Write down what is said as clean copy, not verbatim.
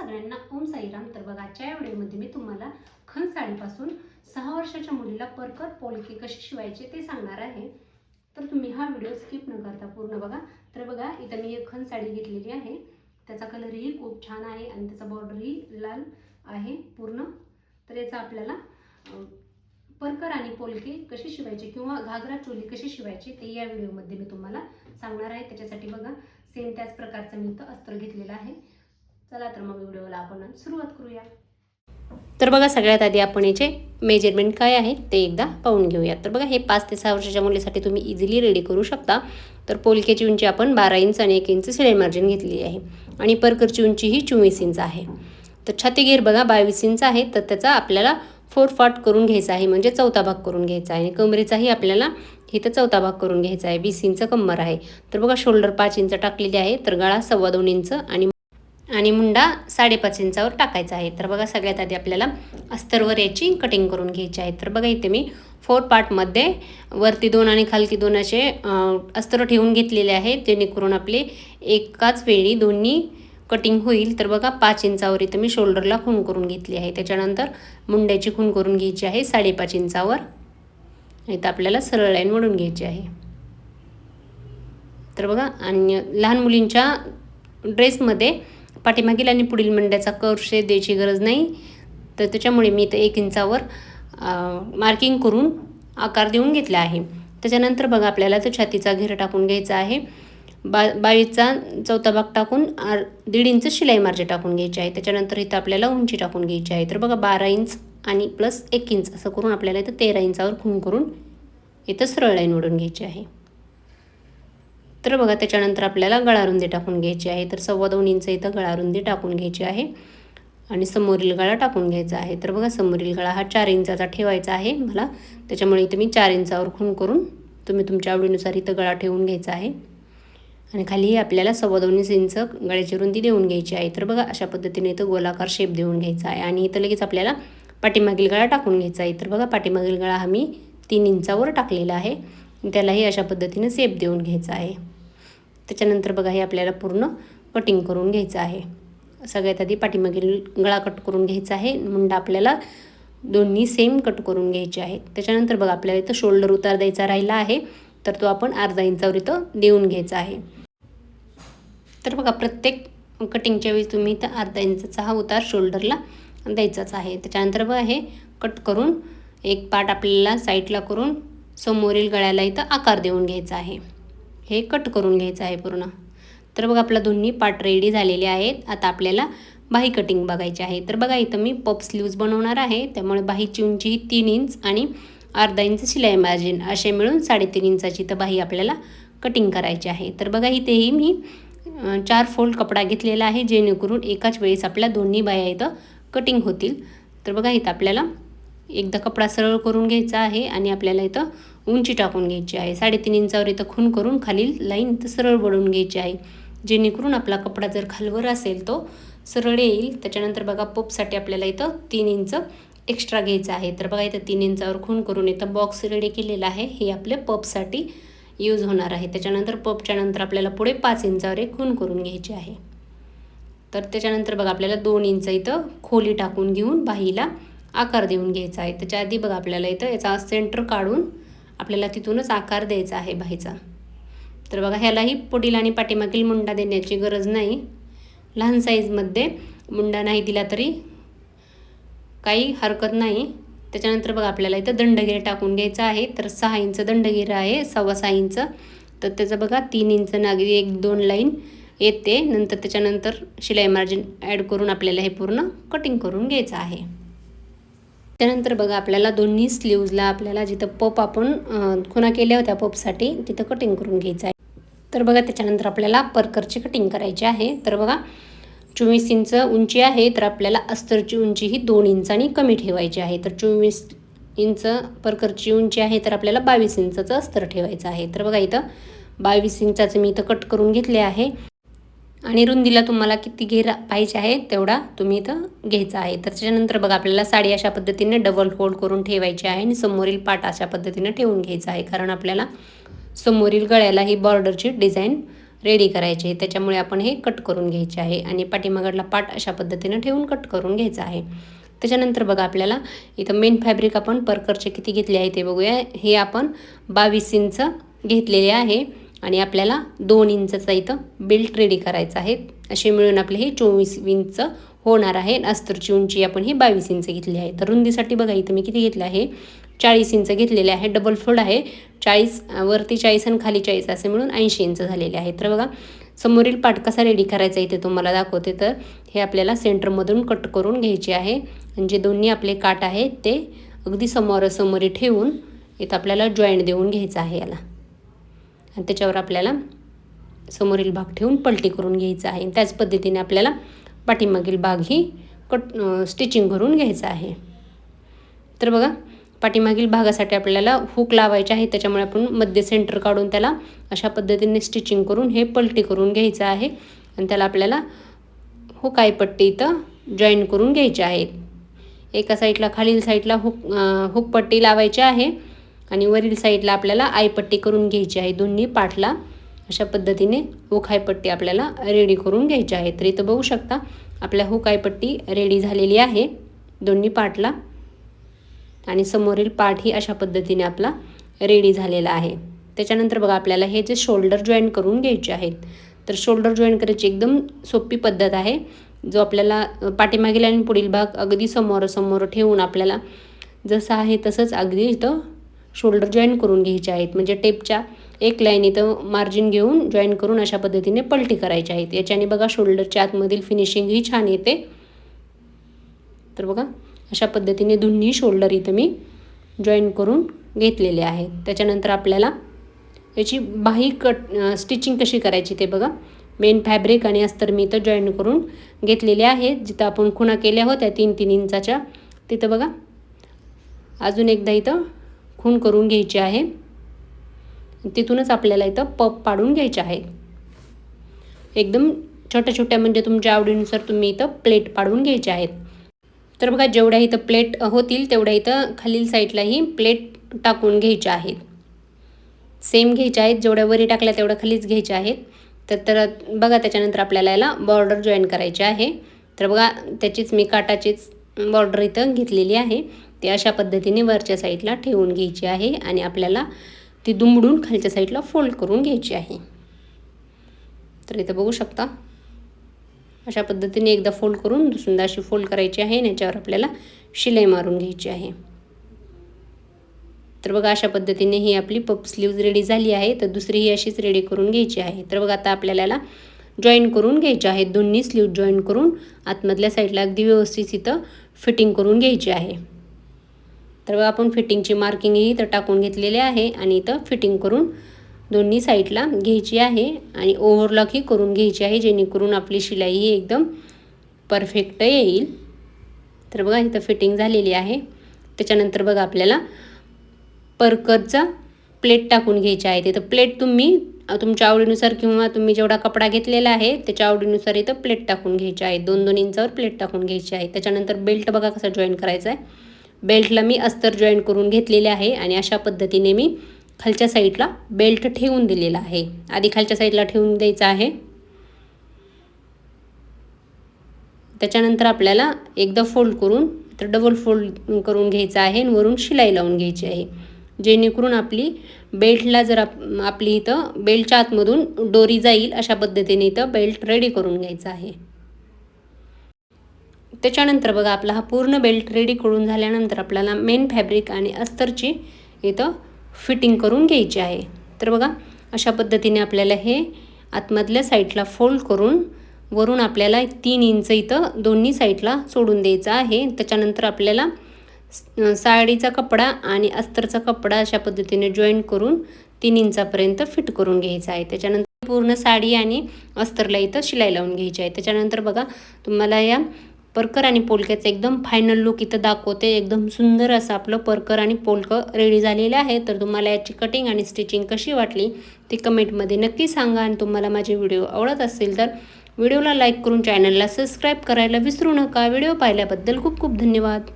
सगळ्यांना ओम साईराम. तर बघा आजच्या व्हिडिओमध्ये मी तुम्हाला खण साडीपासून 6 वर्षाच्या मुलीला परकर पोलके कशी शिवायचे ते सांगणार आहे. तर तुम्ही हा व्हिडिओ स्किप न करता पूर्ण बघा. तर बघा इथं मी एक खण साडी घेतलेली आहे. त्याचा कलरही खूप छान आहे आणि त्याचा बॉर्डरही लाल आहे पूर्ण. तर याचा आपल्याला परकर आणि पोलके कशी शिवायचे किंवा घागरा चोली कशी शिवायची ते या व्हिडिओमध्ये मी तुम्हाला सांगणार आहे. त्याच्यासाठी बघा सेम त्याच प्रकारचं मी इथं अस्तर घेतलेलं आहे. चला तर मग व्हिडिओला आपण सुरुवात करूया. तर बघा सगळ्यात आधी आपण याचे मेजरमेंट काय आहे ते एकदा पाहून घेऊया. तर बघा हे 5 ते 6 वर्षाच्या मुलीसाठी तुम्ही इझिली रेडी करू शकता. तर पोलकेची उंची आपण 12 इंच आणि 1 इंच शिलाई मार्जिन घेतली आहे आणि परकरची उंची ही 24 इंच आहे. तर छाती घेर बघा 22 इंच आहे. तर त्याचा आपल्याला 4 पार्ट करून घ्यायचा आहे, म्हणजे चौथा भाग करून घ्यायचा आहे. आणि कमरेचाही आपल्याला इथं चौथा भाग करून घ्यायचा आहे. 20 इंच कंबर आहे. तर बघा शोल्डर 5 इंच टाकलेली आहे. तर गळा 2.25 इंच आणि मुंडा 5.5 इंचावर टाकायचा आहे. तर बघा सगळ्यात आधी आपल्याला अस्तरवर याची कटिंग करून घ्यायची आहे. तर बघा इथे मी 4 पार्टमध्ये वरती 2 आणि खालती 2 असे अस्तर ठेवून घेतलेले आहेत, जेणेकरून आपले एकाच वेळी दोन्ही कटिंग होईल. तर बघा 5 इंचावर इथं मी शोल्डरला खूण करून घेतली आहे. त्याच्यानंतर मुंड्याची खूण करून घ्यायची आहे 5.5 इंचावर. इथं आपल्याला सरळ लाईन ओढून घ्यायची आहे. तर बघा आणि लहान मुलींच्या ड्रेसमध्ये पाठीमागील आणि पुढील मुंड्याचा कर्व शेप द्यायची गरज नाही. तर त्याच्यामुळे मी इथं 1 इंचावर मार्किंग करून आकार देऊन घेतला आहे. त्याच्यानंतर बघा आपल्याला तो छातीचा घेर टाकून घ्यायचा आहे. 22चा चौथा भाग टाकून 1.5 इंच शिलाई मार्जिन टाकून घ्यायची आहे. त्याच्यानंतर इथं आपल्याला उंची टाकून घ्यायची आहे. तर बघा 12 इंच आणि प्लस 1 इंच असं करून आपल्याला इथं 13 इंचावर खूण करून इथं सरळ लाईन ओढून घ्यायची आहे. तर बघा त्याच्यानंतर आपल्याला गळारुंदी टाकून घ्यायची आहे. तर 2.25 इंच इथं गळारुंदी टाकून घ्यायची आहे आणि समोरील गळा टाकून घ्यायचा आहे. तर बघा समोरील गळा हा 4 इंचाचा ठेवायचा आहे मला, त्याच्यामुळे इथं मी 4 इंचावर खूण करून तुम्ही तुमच्या आवडीनुसार इथं गळा ठेवून घ्यायचा आहे. आणि खालीही आपल्याला 2.25 इंच गळ्याची रुंदी देऊन घ्यायची आहे. तर बघा अशा पद्धतीने इथं गोलाकार शेप देऊन घ्यायचा आहे आणि इथं लगेच आपल्याला पाठीमागील गळा टाकून घ्यायचा आहे. तर बघा पाठीमागील गळा हा मी 3 इंचावर टाकलेला आहे. त्यालाही अशा पद्धतीने शेप देऊन घ्यायचा आहे. त्याच्यानंतर बघा हे आपल्याला पूर्ण कटिंग करून घ्यायचं आहे. सगळ्यात आधी पाठीमागील गळा कट करून घ्यायचा आहे. मुंडा आपल्याला दोन्ही सेम कट करून घ्यायचे आहेत. त्याच्यानंतर बघा आपल्याला इथं शोल्डर उतार द्यायचा राहिला आहे, तर तो आपण अर्धा इंचावर इथं देऊन घ्यायचा आहे. तर बघा प्रत्येक कटिंगच्या वेळी तुम्ही इथं अर्धा इंचाचा हा उतार शोल्डरला द्यायचाच आहे. त्याच्यानंतर बघा हे कट करून एक पार्ट आपल्याला साईडला करून समोरील गळ्याला इथं आकार देऊन घ्यायचा आहे. हे कट करून घ्यायचं आहे पूर्ण. तर बघा आपला दोन्ही पार्ट रेडी झालेले आहेत. आता आपल्याला बाही कटिंग बघायची आहे. तर बघा इथं मी पफ स्लीव्ज बनवणार आहे, त्यामुळे बाहीची उंची ही 3 इंच आणि अर्धा इंच शिलाई मार्जिन असे मिळून 3.5 इंचाची तर बाही आपल्याला कटिंग करायची आहे. तर बघा इथेही मी 4 फोल्ड कपडा घेतलेला आहे, जेणेकरून एकाच वेळेस आपल्या दोन्ही बाह्या इथं कटिंग होतील. तर बघा इथं आपल्याला एकदा कपडा सरळ करून घ्यायचा आहे आणि आपल्याला इथं उंची टाकून घ्यायची आहे. 3.5 इंचावर इथं खूण करून खालील लाईन इथं सरळ वळून घ्यायची आहे, जेणेकरून आपला कपडा जर खालवर असेल तो सरळ येईल. त्याच्यानंतर बघा पपसाठी आपल्याला इथं 3 इंच एक्स्ट्रा घ्यायचं आहे. तर बघा इथं 3 इंचावर खूण करून इथं बॉक्स रेडी केलेला आहे. हे आपल्या पपसाठी यूज होणार आहे. त्याच्यानंतर पपच्या नंतर आपल्याला पुढे 5 इंचावर एक खूण करून घ्यायची आहे. तर त्याच्यानंतर बघा आपल्याला 2 इंच इथं खोली टाकून घेऊन बाहीला आकार देऊन घ्यायचा आहे. त्याच्या आधी बघा आपल्याला इथं याचा सेंटर काढून आपल्याला तिथूनच आकार द्यायचा आहे बाहीचा. तर बघा ह्यालाही पुढील आणि पाठीमागील मुंडा देण्याची गरज नाही. लहान साईजमध्ये मुंडा नाही दिला तरी काही हरकत नाही. त्याच्यानंतर बघा आपल्याला इथं दंडगेर टाकून घ्यायचा आहे. तर 6 इंच दंडगेर आहे, 6.25 इंच. तर त्याचं बघा 3 इंच नागरी 1-2 लाईन येते. नंतर त्याच्यानंतर शिलाई मार्जिन ॲड करून आपल्याला हे पूर्ण कटिंग करून घ्यायचं आहे. त्यानंतर बघा आपल्याला दोन्ही स्लीव्जला आपल्याला जिथं पप आपण खुणा केल्या होत्या पपसाठी तिथं कटिंग करून घ्यायचं आहे. तर बघा त्याच्यानंतर आपल्याला परकरची कटिंग करायची आहे. तर बघा 24 इंच उंची आहे, तर आपल्याला अस्तरची उंची ही 2 इंचांनी कमी ठेवायची आहे. तर 24 इंच परकरची उंची आहे, तर आपल्याला 22 इंचाचं अस्तर ठेवायचं आहे. तर बघा इथं 22 इंचाचं मी इथं कट करून घेतले आहे आणि रुंदीला तुम्हाला किती घेर पाहिजे आहे तेवढा तुम्ही इथं घ्यायचा आहे. तर त्याच्यानंतर बघा आपल्याला साडी अशा पद्धतीने डबल फोल्ड करून ठेवायची आहे आणि समोरील पाट अशा पद्धतीने ठेवून घ्यायचा आहे, कारण आपल्याला समोरील गळ्याला ही बॉर्डरची डिझाईन रेडी करायचे. त्याच्यामुळे आपण हे कट करून घ्यायचे आहे आणि पाठीमागडला पार्ट अशा पद्धतीनं ठेवून कट करून घ्यायचा आहे. त्याच्यानंतर बघा आपल्याला इथं मेन फॅब्रिक आपण परकरचे किती घेतले आहे ते बघूया. हे आपण 22 इंच घेतलेले आहे आणि आपल्याला 2 इंचचा इथं बेल्ट रेडी करायचा आहे. असे मिळून आपले हे 24 इंच होणार आहे. अस्तरची उंची आपण ही 22 इंच घेतली आहे. तर रुंदीसाठी बघा इथं मी किती घेतलं आहे, 40 इंच घेतलेले आहे. डबल फोल्ड आहे, 40 वरती 40 आणि खाली 40 असे मिळून 80 इंच झालेले आहे. तर बघा समोरील पार्ट कसा रेडी करायचा इथे तुम्हाला दाखवते. तर हे आपल्याला सेंटरमधून कट करून घ्यायचे आहे आणि जे दोन्ही आपले काट आहेत ते अगदी समोरासमोरी ठेवून इथं आपल्याला जॉईंट देऊन घ्यायचं आहे याला आणि त्याच्यावर आपल्याला समोरील भाग ठेवून पलटी करून घ्यायचा आहे. त्याच पद्धतीने आपल्याला पाठीमागील भाग ही स्टिचिंग करून घ्यायचा आहे. तर बघा पाठीमागील भागासाठी आपल्याला हुक लावायचे आहे. त्याच्यामुळे आपण मध्ये सेंटर काढून त्याला अशा पद्धतीने स्टिचिंग करून हे पलटी करून घ्यायचं आहे आणि त्याला आपल्याला हुक आयपट्टी इथं जॉईन करून घ्यायचे आहेत. एका साईडला खालील साईडला हुक पट्टी लावायची आहे आणि वरील साईडला आपल्याला आयपट्टी करून घ्यायची आहे. दोन्ही पाठला अशा पद्धतीने हुक आयपट्टी आपल्याला रेडी करून घ्यायची आहे. तर इथं बघू शकता आपल्या हुक आयपट्टी रेडी झालेली आहे दोन्ही पाठला आणि समोरील पार्ट ही अशा पद्धतीने आपला रेडी झालेला आहे. त्याच्यानंतर बघा आपल्याला हे जे शोल्डर जॉईन करून घ्यायचे आहेत. तर शोल्डर जॉईन करायची एकदम सोपी पद्धत आहे. जो आपल्याला पाठीमागील आणि पुढील भाग अगदी समोर ठेवून आपल्याला जसं आहे तसंच अगदी इथं शोल्डर जॉईन करून घ्यायचे आहेत. म्हणजे टेपच्या एक लाईन इथं मार्जिन घेऊन जॉईन करून अशा पद्धतीने पलटी करायची आहेत. याच्याने बघा शोल्डरच्या आतमधील फिनिशिंग ही छान येते. तर बघा अशा पद्धतीने दोन्ही शोल्डर इथं मी जॉईन करून घेतलेले आहेत. त्याच्यानंतर आपल्याला याची बाही स्टिचिंग कशी करायची ते बघा. मेन फॅब्रिक आणि अस्तर मी इथं जॉईन करून घेतलेले आहेत. जिथं आपण खुणा केल्या होत्या 3-3 इंचाच्या तिथं बघा अजून एकदा इथं खूण करून घ्यायची आहे. तिथूनच आपल्याला इथं पप पाडून घ्यायचे आहे. एकदम छोट्या म्हणजे तुमच्या आवडीनुसार तुम्ही इथं प्लेट पाडून घ्यायचे आहेत. तर बघा जेवढ्या इथं प्लेट होतील तेवढ्या इथं खालील साईडलाही प्लेट टाकून घ्यायच्या आहेत. सेम घ्यायच्या आहेत, जेवढ्या वरी टाकल्या तेवढ्या खालीच घ्यायच्या आहेत. तर बघा त्याच्यानंतर आपल्याला याला बॉर्डर जॉईन करायची आहे. तर बघा त्याचीच मी काटाचीच बॉर्डर इथं घेतलेली आहे. ती अशा पद्धतीने वरच्या साईडला ठेवून घ्यायची आहे आणि आपल्याला ती दुमडून खालच्या साईडला फोल्ड करून घ्यायची आहे. तर इथं बघू शकता अशा पद्धतीने एकदा फोल्ड करून दुसऱ्यांदा अशी फोल्ड करायची आहे आणि याच्यावर आपल्याला शिलाई मारून घ्यायची आहे. तर बघा अशा पद्धतीने ही आपली पप स्लीव्ज रेडी झाली आहे. तर दुसरी ही अशीच रेडी करून घ्यायची आहे. तर बघा आता आपल्याला याला जॉईन करून घ्यायचे आहेत. दोन्ही स्लीव्ज जॉईन करून आतमधल्या साईडला अगदी व्यवस्थित इथं फिटिंग करून घ्यायची आहे. तर बघा आपण फिटिंगची मार्किंग ही इथं टाकून घेतलेली आहे आणि इथं फिटिंग करून दोन्ही साईडला घ्यायची आहे आणि ओव्हरलॉक ही करून घ्यायची आहे जेणेकरून आपली शिलाई ही एकदम परफेक्ट येईल. तर बघा इथं फिटिंग झालेली आहे. त्याच्यानंतर बघा आपल्याला परकरचा प्लेट टाकून घ्यायची आहे. तिथं प्लेट तुम्ही तुमच्या आवडीनुसार किंवा तुम्ही जेवढा कपडा घेतलेला आहे त्याच्या आवडीनुसार इथं प्लेट टाकून घ्यायची आहे. 2-2 इंचावर प्लेट टाकून घ्यायची आहे. त्याच्यानंतर बेल्ट बघा कसा जॉईन करायचा आहे. बेल्टला मी अस्तर जॉईन करून घेतलेले आहे आणि अशा पद्धतीने मी खालच्या साईडला बेल्ट ठेवून दिलेला आहे. आधी खालच्या साईडला ठेवून द्यायचा आहे. त्याच्यानंतर आपल्याला एकदा फोल्ड करून तर डबल फोल्ड करून घ्यायचा आहे आणि वरून शिलाई लावून घ्यायची आहे जेणेकरून आपली बेल्टला जर आपली इथं बेल्टच्या आतमधून दोरी जाईल अशा पद्धतीने इथं बेल्ट रेडी करून घ्यायचा आहे. त्याच्यानंतर बघा आपला हा पूर्ण बेल्ट रेडी करून झाल्यानंतर आपल्याला मेन फॅब्रिक आणि अस्तरची इथं फिटिंग करून घ्यायची आहे. तर बघा अशा पद्धतीने आपल्याला हे आतमधल्या साईडला फोल्ड करून वरून आपल्याला 3 इंच इथं दोन्ही साईडला सोडून द्यायचं आहे. त्याच्यानंतर आपल्याला साडीचा कपडा आणि अस्तरचा कपडा अशा पद्धतीने जॉईन करून 3 इंचापर्यंत फिट करून घ्यायचा आहे. त्याच्यानंतर पूर्ण साडी आणि अस्तरला इथं शिलाई लावून घ्यायची आहे. त्याच्यानंतर बघा तुम्हाला या परकर आणि पोलक्याचं एकदम फायनल लुक इथं दाखवते. एकदम सुंदर असं आपलं परकर आणि पोलकं रेडी झालेलं आहे. तर तुम्हाला याची कटिंग आणि स्टिचिंग कशी वाटली ती कमेंटमध्ये नक्की सांगा आणि तुम्हाला माझे व्हिडिओ आवडत असेल तर व्हिडिओला लाईक करून चॅनलला सबस्क्राईब करायला विसरू नका. व्हिडिओ पाहिल्याबद्दल खूप खूप धन्यवाद.